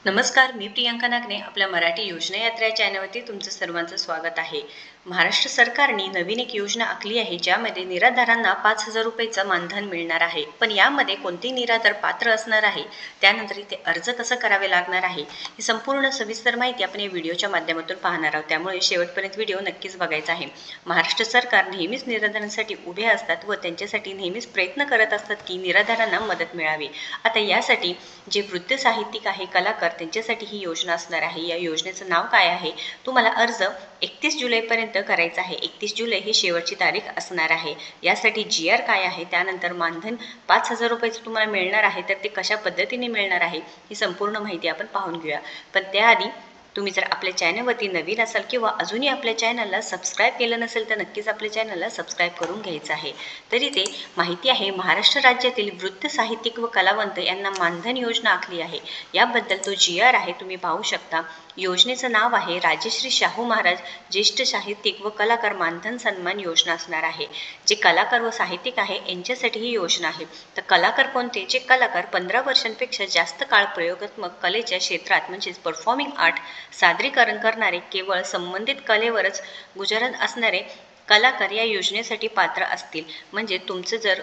नमस्कार, मी प्रियांका नागने आपल्या मराठी योजना यात्रा या चॅनलवरती तुमचं सर्वांचं स्वागत आहे. महाराष्ट्र सरकारने नवीन एक योजना आखली आहे, ज्यामध्ये निराधारांना 5,000 रुपयेचं मानधन मिळणार आहे. पण यामध्ये कोणते निराधार पात्र असणार आहे, त्यानंतर इथे अर्ज कसं करावे लागणार आहे, ही संपूर्ण सविस्तर माहिती आपण या व्हिडिओच्या माध्यमातून पाहणार आहोत. त्यामुळे शेवटपर्यंत व्हिडिओ नक्कीच बघायचा आहे. महाराष्ट्र सरकार नेहमीच निराधारांसाठी उभे असतात व त्यांच्यासाठी नेहमीच प्रयत्न करत असतात की निराधारांना मदत मिळावी. आता यासाठी जे वृद्ध साहित्यिक आहे, कलाकार, त्यांच्यासाठी ही योजना असणार आहे. या योजनेचं नाव काय आहे? तुम्हाला अर्ज 31 जुलैपर्यंत करायचा आहे. 31 जुलै ही शेवटची तारीख असणार आहे. यासाठी GR काय आहे, त्यानंतर मानधन 5,000 रुपयाचं तुम्हाला मिळणार आहे. तर ते कशा पद्धतीने मिळणार आहे, ही संपूर्ण माहिती आपण पाहून घेऊया. पण त्याआधी तुम्ही जर आपल्या चॅनलवरती नवीन असाल किंवा अजूनही आपल्या चॅनलला सबस्क्राईब केलं नसेल, तर नक्कीच आपल्या चॅनलला सबस्क्राईब करून घ्यायचं आहे. तरी ते माहिती आहे, महाराष्ट्र राज्यातील वृत्त साहित्यिक व कलावंत यांना मानधन योजना आखली आहे. याबद्दल तो GR आहे, तुम्ही पाहू शकता. योजनेचं नाव आहे राजश्री शाहू महाराज ज्येष्ठ साहित्यिक व कलाकार मानधन सन्मान योजना असणार आहे. जे कलाकार व साहित्यिक आहे यांच्यासाठी ही योजना आहे. तर कलाकार कोणते? जे कलाकार 15 वर्षांपेक्षा जास्त काळ प्रयोगात्मक कलेच्या क्षेत्रात म्हणजेच परफॉर्मिंग आर्ट सादरीकरण करणारे, केवळ संबंधित कलेवरच गुजारत असणारे कलाकार या योजनेसाठी पात्र असतील. म्हणजे तुमचं जर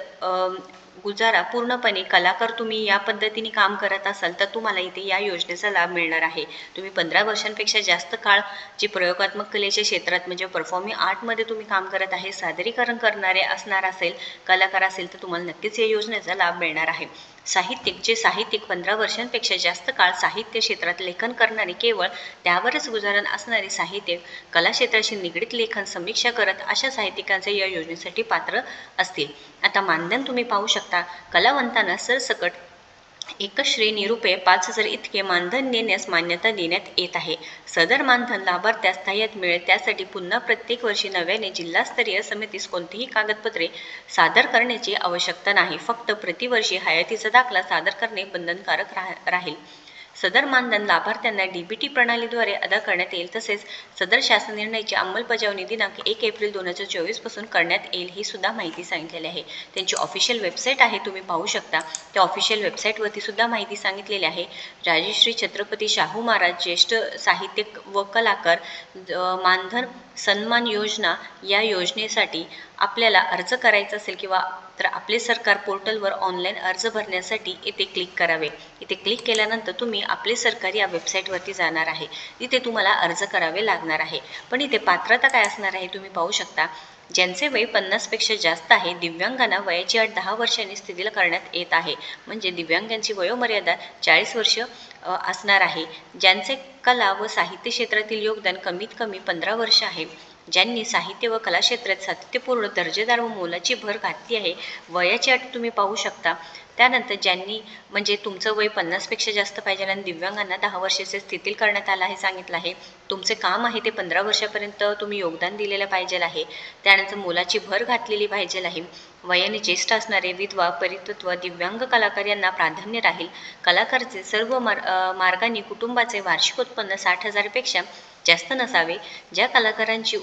गुजारा पूर्णपणे कलाकार तुम्ही या पद्धतीने काम करत असाल, तर तुम्हाला इथे या योजनेचा लाभ मिळणार आहे. तुम्ही 15 वर्षांपेक्षा जास्त काळ जे प्रयोगात्मक कलेच्या क्षेत्रात म्हणजे परफॉर्मिंग आर्टमध्ये तुम्ही काम करत आहे, सादरीकरण करणारे असणार असेल, कलाकार असेल, तर तुम्हाला नक्कीच या योजनेचा लाभ मिळणार आहे. साहित्यिक, जे साहित्यिक 15 वर्षांपेक्षा जास्त काळ साहित्य क्षेत्रात लेखन करणारे, केवळ त्यावरच गुजारण असणारे साहित्यिक, कला क्षेत्राशी निगडीत लेखन समीक्षा करत अशा साहित्यिकांचे या योजनेसाठी पात्र असतील. आता मानधन तुम्ही पाहू शकता. कलावंतांना सरसकट एकच श्रेणी रुपये 5,000 इतके मानधन देण्यास मान्यता देण्यात येत आहे. सदर मानधन लाभार्थ्यास स्थायिक मिळेल, त्यासाठी पुन्हा प्रत्येक वर्षी नव्याने जिल्हास्तरीय समितीस कोणतीही कागदपत्रे सादर करण्याची आवश्यकता नाही. फक्त प्रतिवर्षी हयातीचा दाखला सादर करणे बंधनकारक राहील. सदर मानधन लाभार्थ्यांना DBT प्रणालीद्वारे अदा करण्यात येईल. तसेच सदर शासन निर्णयाची अंमलबजावणी दिनांक 1 एप्रिल 2024 पासून करण्यात येईल, ही सुद्धा माहिती सांगितलेली आहे. त्यांची ऑफिशियल वेबसाईट आहे, तुम्ही पाहू शकता. त्या ऑफिशियल वेबसाईटवरती सुद्धा माहिती सांगितलेली आहे. राजश्री छत्रपती शाहू महाराज ज्येष्ठ साहित्यिक व कलाकार मानधन सन्मान योजना, या योजनेसाठी आपल्याला अर्ज करायचा असेल किंवा तर आपले सरकार पोर्टलवर ऑनलाईन अर्ज भरण्यासाठी इथे क्लिक करावे. इथे क्लिक केल्यानंतर तुम्ही आपले सरकार या वेबसाईटवरती जाणार आहे. इथे तुम्हाला अर्ज करावे लागणार आहे. पण इथे पात्रता काय असणार आहे, तुम्ही पाहू शकता. ज्यांचे वय 50पेक्षा जास्त आहे, दिव्यांगांना वयाची अट 10 वर्षांनी शिथिल करण्यात येत आहे. म्हणजे दिव्यांगांची वयोमर्यादा 40 वर्ष असणार आहे. ज्यांचे कला व साहित्य क्षेत्रातील योगदान कमीत कमी 15 वर्ष आहे, ज्यांनी साहित्य व कला क्षेत्रात सातत्यपूर्ण दर्जेदार व मोलाची भर घातली आहे, वयाची अट तुम्ही पाहू शकता. त्यानंतर ज्यांनी म्हणजे तुमचं वय 50पेक्षा जास्त पाहिजे आणि दिव्यांगांना 10 वर्षाचे शिथिल करण्यात आलं आहे सांगितलं आहे. तुमचे काम आहे ते 15 वर्षापर्यंत तुम्ही योगदान दिलेलं पाहिजे आहे. त्यानंतर मोलाची भर घातलेली पाहिजे आहे. वयाने ज्येष्ठ असणारे, विधवा, परित्यक्ता, दिव्यांग कलाकार यांना प्राधान्य राहील. कलाकारचे सर्व मार्गांनी कुटुंबाचे वार्षिक उत्पन्न 60,000 पेक्षा जास्त नसावे. ज्या कलाकारांची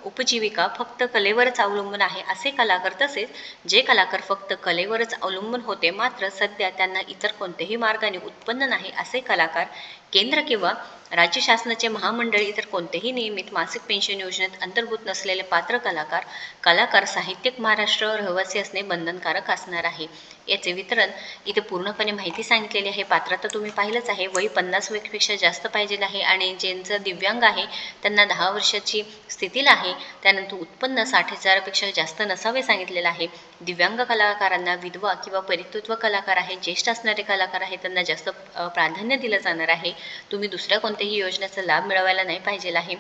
उपजीविका फक्त कलेवरच अवलंबून आहे, असे कलाकार, तसेच जे कलाकार फक्त कलेवरच अवलंबून होते मात्र सध्या त्यांना इतर कोणत्याही मार्गाने उत्पन्न नाही, असे कलाकार, केंद्र किंवा राज्य शासनाचे महामंडळ इतर कोणतेही नियमित मासिक पेन्शन योजनेत अंतर्भूत नसलेले पात्र कलाकार साहित्यिक महाराष्ट्र रहिवासी असणे बंधनकारक असणार आहे. याचे वितरण इथे पूर्णपणे माहिती सांगितलेली आहे. पात्रता तुम्ही पाहिलंच आहे. वय 50 पेक्षा जास्त पाहिजे आहे आणि ज्यांचं दिव्यांग आहे त्यांना 10 वर्षाची स्थितीला आहे. त्यानंतर उत्पन्न 60,000 पेक्षा जास्त नसावे सांगितलेलं आहे. दिव्यांग कलाकारांना, विधवा किंवा परित्यक्ता कलाकार आहे, ज्येष्ठ असणारे कलाकार आहे, त्यांना जास्त प्राधान्य दिलं जाणार आहे. तुम्ही दुसऱ्या कोणत्याही योजनेचा लाभ मिळवायला नाही पाहिजे आहे.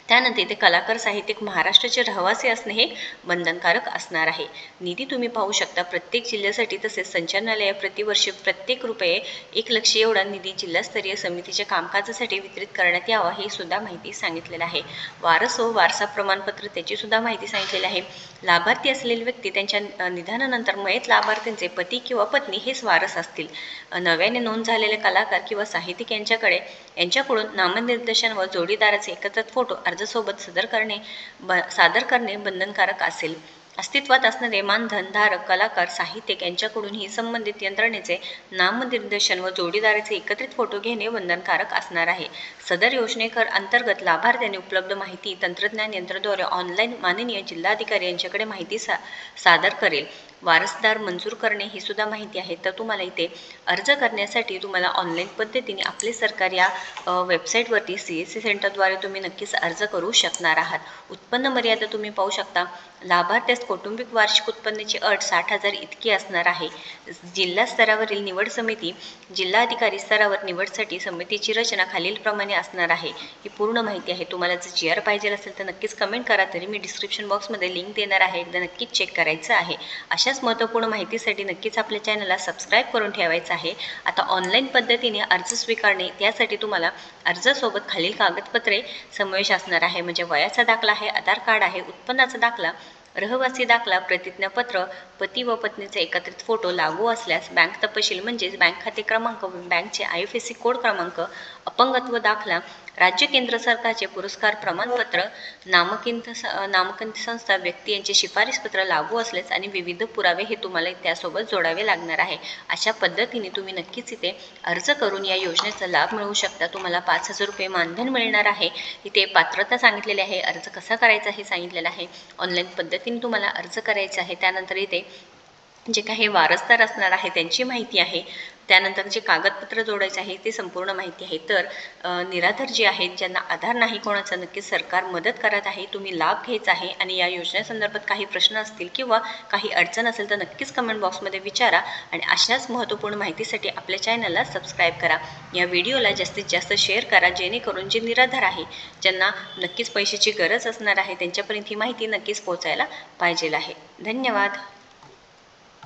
त्यानंतर इथे कलाकार साहित्यिक महाराष्ट्राचे रहिवासी असणे हे बंधनकारक असणार आहे. निधी तुम्ही पाहू शकता. प्रत्येक जिल्ह्यासाठी तसेच संचालनालय प्रतिवर्षी प्रत्येक रुपये 1 लाख एवढा निधी जिल्हास्तरीय समितीच्या कामकाजासाठी वितरित करण्यात यावा, हे सुद्धा माहिती सांगितलेलं आहे. वारस व वारसा प्रमाणपत्र, त्याची सुद्धा माहिती सांगितलेली आहे. लाभार्थी असलेली व्यक्ती त्यांच्या निधनानंतर मयत लाभार्थींचे पती किंवा पत्नी हेच वारस असतील. नव्याने नोंद झालेले कलाकार किंवा साहित्यिक यांच्याकडून नामनिर्देशन व जोडीदाराचे एकत्रित फोटो अर्जासोबत सादर करणे बंधनकारक असेल. अस्तित्वात असणारे मानधन धारक, कलाकार, साहित्यिक यांच्याकडूनही संबंधित यंत्रणेचे नामनिर्देशन व जोडीदाराचे एकत्रित फोटो घेणे बंधनकारक असणार आहे. सदर अंतर्गत लाभार्थ्यांनी उपलब्ध माहिती तंत्रज्ञान यंत्राद्वारे ऑनलाईन माननीय जिल्हाधिकारी यांच्याकडे माहिती सादर करेल. वारसदार मंजूर करणे ही सुद्धा माहिती आहे. तर तुम्हाला इथे अर्ज करण्यासाठी तुम्हाला ऑनलाईन पद्धतीने आपले सरकार या वेबसाईटवरती CSC सेंटरद्वारे तुम्ही नक्कीच अर्ज करू शकणार आहात. उत्पन्न मर्यादा तुम्ही पाहू शकता. लाभार्थ्यास कौटुंबिक वार्षिक उत्पन्नाची अट 60,000 इतकी असणार आहे. जिल्हा स्तरावरील निवड समिती, जिल्हाधिकारी स्तरावर निवडसाठी समितीची रचना खालीलप्रमाणे असणार आहे. ही पूर्ण माहिती आहे. तुम्हाला जर GR पाहिजे असेल तर नक्कीच कमेंट करा. तरी मी डिस्क्रिप्शन बॉक्समध्ये लिंक देणार आहे. एकदा नक्कीच चेक करायचं आहे. अशाच महत्त्वपूर्ण माहितीसाठी नक्कीच आपल्या चॅनलला सबस्क्राईब करून ठेवायचं आहे. आता ऑनलाईन पद्धतीने अर्ज स्वीकारणे, त्यासाठी तुम्हाला अर्जासोबत खालील कागदपत्रे समावेश असणार आहे. म्हणजे वयाचा दाखला आहे, आधार कार्ड आहे, उत्पन्नाचा दाखला, रहिवासी दाखला, प्रतिज्ञापत्र, पती व पत्नीचे एकत्रित फोटो, लागू असल्यास बँक तपशील म्हणजेच बँक खाते क्रमांक, बँकचे IFSC कोड क्रमांक, अपंगत्व दाखला, राज्य केंद्र सरकारचे पुरस्कार प्रमाणपत्र, नामांकित संस्था व्यक्ती यांचे शिफारसपत्र लागू असल्यास आणि विविध पुरावे हे तुम्हाला त्यासोबत जोडावे लागणार आहे. अशा पद्धतीने तुम्ही नक्कीच इथे अर्ज करून या योजनेचा लाभ मिळवू शकता. तुम्हाला 5,000 रुपये मानधन मिळणार आहे. इथे पात्रता सांगितलेली आहे, अर्ज कसा करायचा हे सांगितलेलं आहे. ऑनलाईन पद्धतीने तुम्हाला अर्ज करायचा आहे. त्यानंतर इथे जे काही वारसदार असणार आहे त्यांची माहिती आहे. त्यानंतर जे कागदपत्र जोडायचे आहे ते संपूर्ण माहिती आहे. तर निराधार जे आहेत, ज्यांना आधार नाही कोणाचा, नक्कीच सरकार मदत करत आहे. तुम्ही लाभ घ्यायचा आहे. आणि या योजनेसंदर्भात काही प्रश्न असतील किंवा काही अडचण असेल तर नक्कीच कमेंट बॉक्समध्ये विचारा. आणि अशाच महत्त्वपूर्ण माहितीसाठी आपल्या चॅनलला सबस्क्राईब करा. या व्हिडिओला जास्तीत जास्त शेअर करा, जेणेकरून जे निराधार आहे, ज्यांना नक्कीच पैशाची गरज असणार आहे, त्यांच्यापर्यंत ही माहिती नक्कीच पोहोचायला पाहिजे आहे. धन्यवाद.